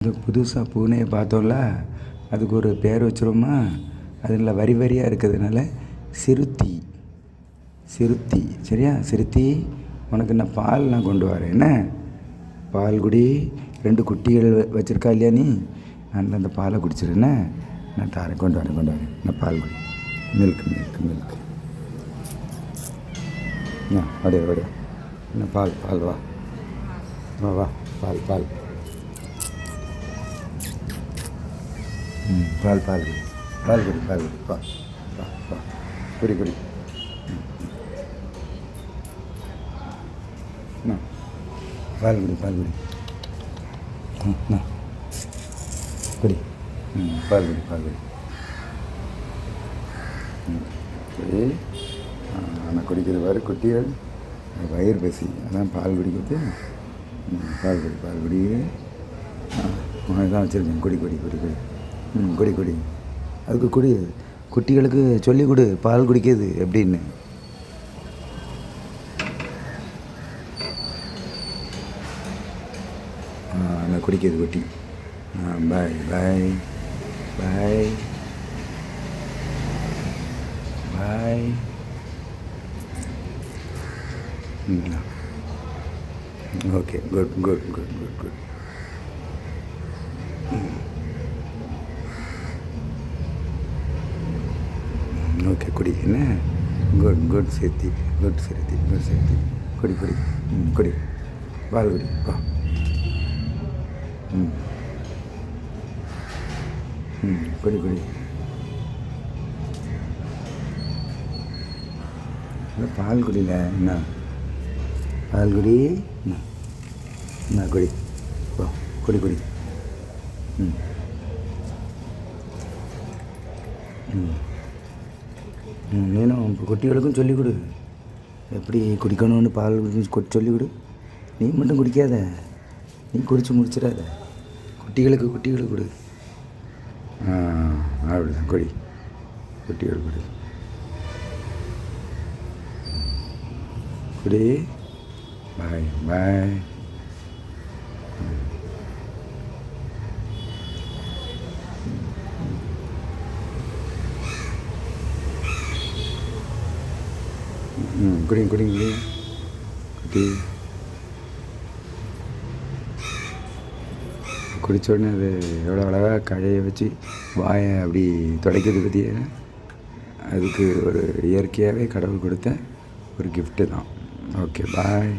இந்த புதுசாக பூனையை பார்த்தோம்ல, அதுக்கு ஒரு பேர் வச்சிருவோமா? அதில் வரி வரியாக இருக்கிறதுனால சிறுத்தி. சிறுத்தி சரியா? சிறுத்தி, உனக்கு என்ன பால் நான் கொண்டு வரேன். என்ன பால் குடி. 2 குட்டிகள் வச்சுருக்கா இல்லையா நீ? அந்த பாலை குடிச்சிரு. என்ன நான் தாரேன், கொண்டு வரேன். நான் பால் குடி. மில்க். அப்படியே என்ன பால் வா வா பால் பால் குடி வா குடி குடி பால் குடி குடி பால் குடி குடி. ஆனால் குடிக்கிறவாறு குட்டிகள் வயிறு பசி, அதான் பால் குடிக்கிறது. பால் குடி. உனக்கு தான் வச்சுருக்கேன். குடி. அதுக்கு குட்டிகளுக்கு சொல்லிக் கொடு பால் குடிக்கிறது எப்படின்னு. நான் குடிக்கிறது குட்டி. பாய். Okay, good. ஓகே, குடி. என்ன குட் சேர்த்தி. குடி குடி பால் குடி வா. குடி. பால் குடியில் என்ன பால் குடி. என்ன குடி வா. குடி. நீனும் குட்டிகளுக்கும் சொல்லிக் கொடு எப்படி குடிக்கணும்னு. பால் சொல்லிக் கொடு. நீ மட்டும் குடிக்காத, நீ குடிச்சு முடிச்சிடாத. குட்டிகளுக்கு கொடு. அப்படிதான் குடி. குட்டிகள் குடி. பாய். குடி குட்டி. குடித்த உடனே அது எவ்வளோ அழகாக கழையை வச்சு வாயை அப்படி துடைக்கிறது பற்றிய, அதுக்கு ஒரு இயற்கையாகவே கடவுள் கொடுத்த ஒரு கிஃப்ட்டு தான். ஓகே, பாய்.